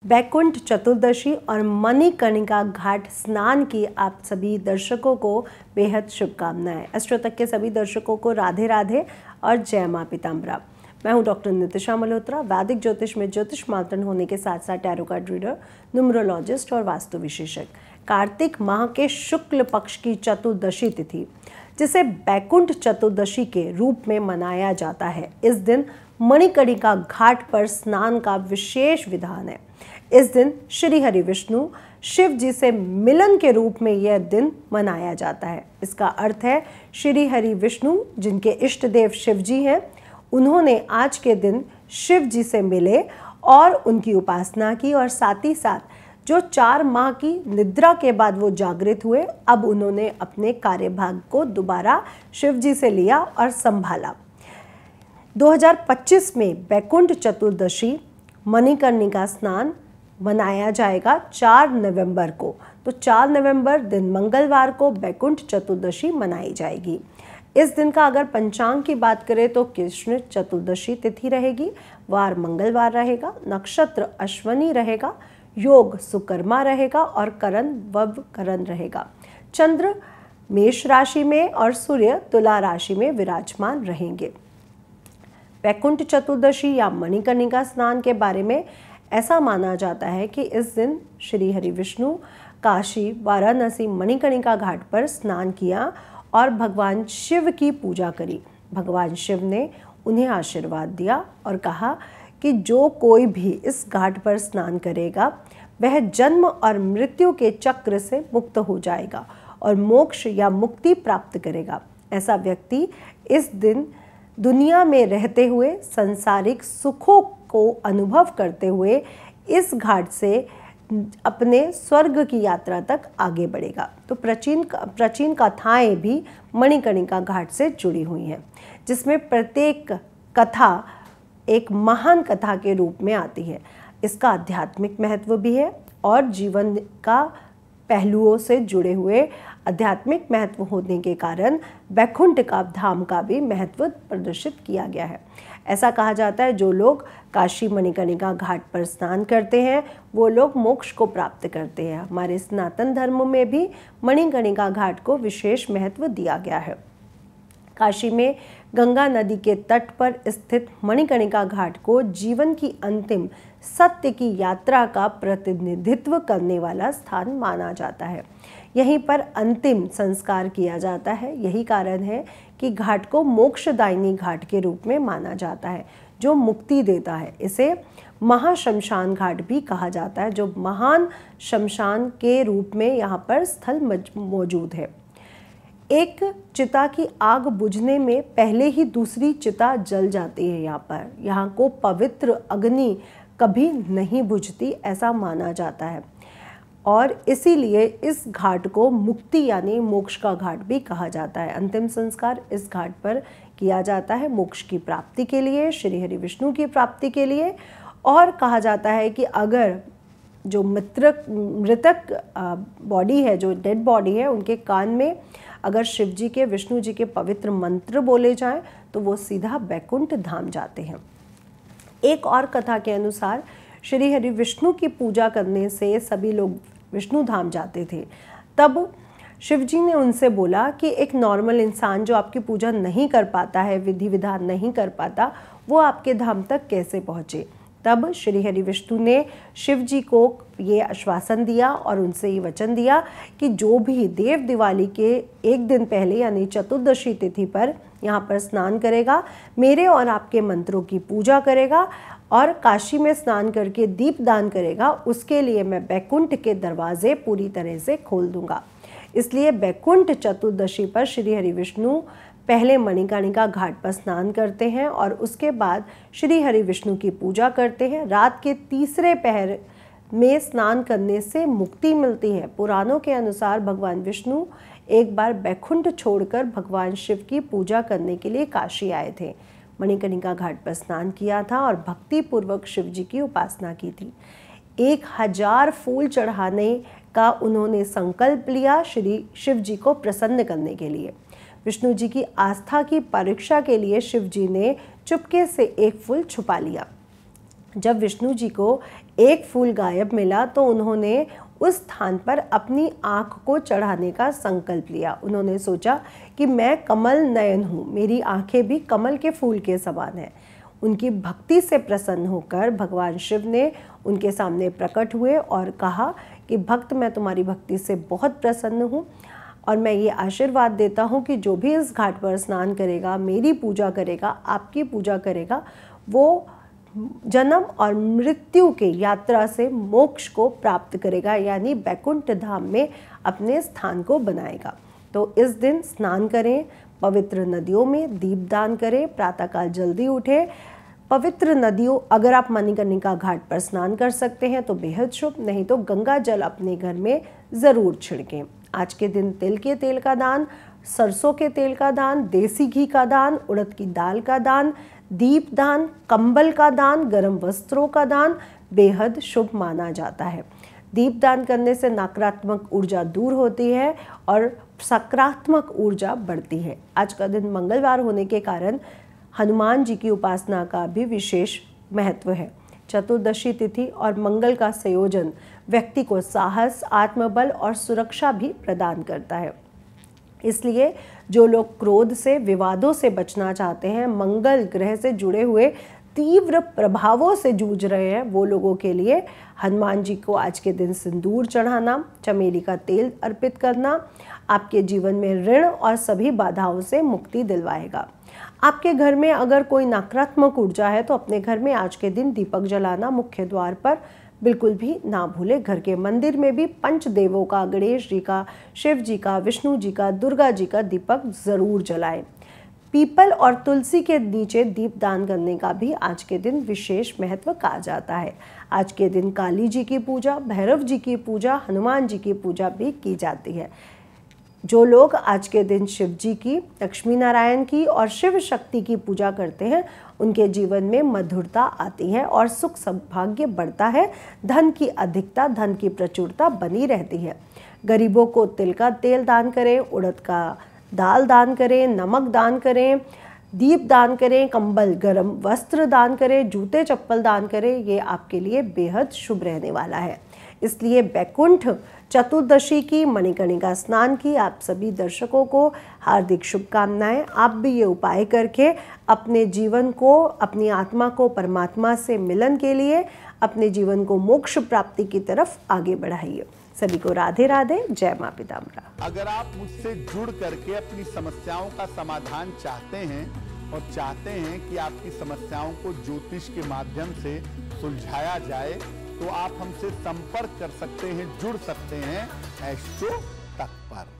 बैकुंठ चतुर्दशी और मणिकर्णिका घाट स्नान की आप सभी दर्शकों को बेहद शुभकामनाएं। एस्ट्रो तक के सभी दर्शकों को राधे राधे और जय मां पीताम्बरा। मैं हूं डॉक्टर नितिशा मल्होत्रा, वैदिक ज्योतिष में ज्योतिष मातृ होने के साथ साथ टैरो कार्ड रीडर, न्यूमरोलॉजिस्ट और वास्तु विशेषज्ञ। कार्तिक माह के शुक्ल पक्ष की चतुर्दशी तिथि, जिसे बैकुंठ चतुर्दशी के रूप में मनाया जाता है, इस दिन मणिकर्णिका घाट पर स्नान का विशेष विधान है। इस दिन श्री हरि विष्णु शिव जी से मिलन के रूप में यह दिन मनाया जाता है। इसका अर्थ है श्री हरि विष्णु, जिनके इष्ट देव शिव जी हैं, उन्होंने आज के दिन शिव जी से मिले और उनकी उपासना की, और साथ ही साथ जो 4 माह की निद्रा के बाद वो जागृत हुए, अब उन्होंने अपने कार्यभाग को दोबारा शिव जी से लिया और संभाला। 2025 में बैकुंठ चतुर्दशी मणिकर्णिका स्नान मनाया जाएगा 4 नवंबर को। तो 4 नवंबर दिन मंगलवार को बैकुंठ चतुर्दशी मनाई जाएगी। इस दिन का अगर पंचांग की बात करें तो कृष्ण चतुर्दशी तिथि रहेगी, वार मंगलवार रहेगा, नक्षत्र अश्वनी रहेगा, योग सुकर्मा रहेगा और करण ववकरण रहेगा। चंद्र मेष राशि में और सूर्य तुला राशि में विराजमान रहेंगे। बैकुंठ चतुर्दशी या मणिकर्णिका स्नान के बारे में ऐसा माना जाता है कि इस दिन श्री हरि विष्णु काशी, वाराणसी, मणिकर्णिका घाट पर स्नान किया और भगवान शिव की पूजा करी। भगवान शिव ने उन्हें आशीर्वाद दिया और कहा कि जो कोई भी इस घाट पर स्नान करेगा वह जन्म और मृत्यु के चक्र से मुक्त हो जाएगा और मोक्ष या मुक्ति प्राप्त करेगा। ऐसा व्यक्ति इस दिन दुनिया में रहते हुए सांसारिक सुखों को अनुभव करते हुए इस घाट से अपने स्वर्ग की यात्रा तक आगे बढ़ेगा। तो प्राचीन कथाएं भी मणिकर्णिका घाट से जुड़ी हुई हैं, जिसमें प्रत्येक कथा एक महान कथा के रूप में आती है। इसका आध्यात्मिक महत्व भी है और जीवन का पहलुओं से जुड़े हुए आध्यात्मिक महत्व होने के कारण बैकुंठ का धाम का भी महत्व प्रदर्शित किया गया है। ऐसा कहा जाता है जो लोग काशी मणिकर्णिका घाट पर स्नान करते हैं वो लोग मोक्ष को प्राप्त करते हैं। हमारे सनातन धर्म में भी मणिकर्णिका घाट को विशेष महत्व दिया गया है। काशी में गंगा नदी के तट पर स्थित मणिकर्णिका घाट को जीवन की अंतिम सत्य की यात्रा का प्रतिनिधित्व करने वाला स्थान माना जाता है। यहीं पर अंतिम संस्कार किया जाता है। यही कारण है कि घाट को मोक्षदायिनी घाट के रूप में माना जाता है, जो मुक्ति देता है। इसे महाशमशान घाट भी कहा जाता है, जो महान शमशान के रूप में यहाँ पर स्थल मौजूद है। एक चिता की आग बुझने में पहले ही दूसरी चिता जल जाती है। यहाँ को पवित्र अग्नि कभी नहीं बुझती, ऐसा माना जाता है और इसीलिए इस घाट को मुक्ति यानी मोक्ष का घाट भी कहा जाता है। अंतिम संस्कार इस घाट पर किया जाता है मोक्ष की प्राप्ति के लिए, श्री हरि विष्णु की प्राप्ति के लिए। और कहा जाता है कि अगर जो मृतक बॉडी है, जो डेड बॉडी है, उनके कान में अगर शिव जी के, विष्णु जी के पवित्र मंत्र बोले जाएं तो वो सीधा बैकुंठ धाम जाते हैं। एक और कथा के अनुसार श्री हरि विष्णु की पूजा करने से सभी लोग विष्णु धाम जाते थे। तब शिव जी ने उनसे बोला कि एक नॉर्मल इंसान जो आपकी पूजा नहीं कर पाता है, विधि विधान नहीं कर पाता, वो आपके धाम तक कैसे पहुँचे। तब श्री हरि विष्णु ने शिव जी को ये आश्वासन दिया और उनसे ये वचन दिया कि जो भी देव दिवाली के एक दिन पहले यानी चतुर्दशी तिथि पर यहाँ पर स्नान करेगा, मेरे और आपके मंत्रों की पूजा करेगा और काशी में स्नान करके दीपदान करेगा, उसके लिए मैं बैकुंठ के दरवाजे पूरी तरह से खोल दूंगा। इसलिए बैकुंठ चतुर्दशी पर श्री हरि विष्णु पहले मणिकर्णिका घाट पर स्नान करते हैं और उसके बाद श्री हरि विष्णु की पूजा करते हैं। रात के तीसरे पहर में स्नान करने से मुक्ति मिलती है। पुराणों के अनुसार भगवान विष्णु एक बार बैकुंठ छोड़कर भगवान शिव की पूजा करने के लिए काशी आए थे। मणिकर्णिका घाट पर स्नान किया था और भक्ति पूर्वक शिव जी की उपासना की थी। 1000 फूल चढ़ाने का उन्होंने संकल्प लिया श्री शिव जी को प्रसन्न करने के लिए। विष्णु जी की आस्था की परीक्षा के लिए शिव जी ने चुपके से एक फूल छुपा लिया। जब विष्णु जी को एक फूल गायब मिला तो उन्होंने उस स्थान पर अपनी आँख को चढ़ाने का संकल्प लिया। उन्होंने सोचा कि मैं कमल नयन हूँ, मेरी आँखें भी कमल के फूल के समान हैं। उनकी भक्ति से प्रसन्न होकर भगवान शिव ने उनके सामने प्रकट हुए और कहा कि भक्त, मैं तुम्हारी भक्ति से बहुत प्रसन्न हूँ और मैं ये आशीर्वाद देता हूँ कि जो भी इस घाट पर स्नान करेगा, मेरी पूजा करेगा, आपकी पूजा करेगा, वो जन्म और मृत्यु के यात्रा से मोक्ष को प्राप्त करेगा, यानी बैकुंठ धाम में अपने स्थान को बनाएगा। तो इस दिन स्नान करें, पवित्र नदियों में दीपदान करें, प्रातःकाल जल्दी उठें। पवित्र नदियों, अगर आप मणिकर्णिका घाट पर स्नान कर सकते हैं तो बेहद शुभ, नहीं तो गंगा जल अपने घर में ज़रूर छिड़कें। आज के दिन तिल के तेल का दान, सरसों के तेल का दान, देसी घी का दान, उड़द की दाल का दान, दीप दान, कंबल का दान, गर्म वस्त्रों का दान बेहद शुभ माना जाता है। दीप दान करने से नकारात्मक ऊर्जा दूर होती है और सकारात्मक ऊर्जा बढ़ती है। आज का दिन मंगलवार होने के कारण हनुमान जी की उपासना का भी विशेष महत्व है। चतुर्दशी तिथि और मंगल का संयोजन व्यक्ति को साहस, आत्मबल और सुरक्षा भी प्रदान करता है। इसलिए जो लोग क्रोध से, विवादों से बचना चाहते हैं, मंगल ग्रह से जुड़े हुए तीव्र प्रभावों से जूझ रहे हैं, वो लोगों के लिए हनुमान जी को आज के दिन सिंदूर चढ़ाना, चमेली का तेल अर्पित करना आपके जीवन में ऋण और सभी बाधाओं से मुक्ति दिलवाएगा। आपके घर में अगर कोई नकारात्मक ऊर्जा है तो अपने घर में आज के दिन दीपक जलाना मुख्य द्वार पर बिल्कुल भी ना भूलें। घर के मंदिर में भी पंचदेवों का, गणेश जी का, शिव जी का, विष्णु जी का, दुर्गा जी का दीपक जरूर जलाएं। पीपल और तुलसी के नीचे दीप दान करने का भी आज के दिन विशेष महत्व कहा जाता है। आज के दिन काली जी की पूजा, भैरव जी की पूजा, हनुमान जी की पूजा भी की जाती है। जो लोग आज के दिन शिव जी की, लक्ष्मी नारायण की और शिव शक्ति की पूजा करते हैं, उनके जीवन में मधुरता आती है और सुख सौभाग्य बढ़ता है। धन की अधिकता, धन की प्रचुरता बनी रहती है। गरीबों को तिल का तेल दान करें, उड़द का दाल दान करें, नमक दान करें, दीप दान करें, कंबल, गर्म वस्त्र दान करें, जूते चप्पल दान करें। ये आपके लिए बेहद शुभ रहने वाला है। इसलिए बैकुंठ चतुर्दशी की, मणिकर्णिका स्नान की आप सभी दर्शकों को हार्दिक शुभकामनाएं। आप भी ये उपाय करके अपने जीवन को, अपनी आत्मा को परमात्मा से मिलन के लिए, अपने जीवन को मोक्ष प्राप्ति की तरफ आगे बढ़ाइए। सभी को राधे राधे, जय मां पीताम्बरा। अगर आप मुझसे जुड़ करके अपनी समस्याओं का समाधान चाहते हैं और चाहते हैं कि आपकी समस्याओं को ज्योतिष के माध्यम से सुलझाया जाए, तो आप हमसे संपर्क कर सकते हैं, जुड़ सकते हैं एस्ट्रो तक पर।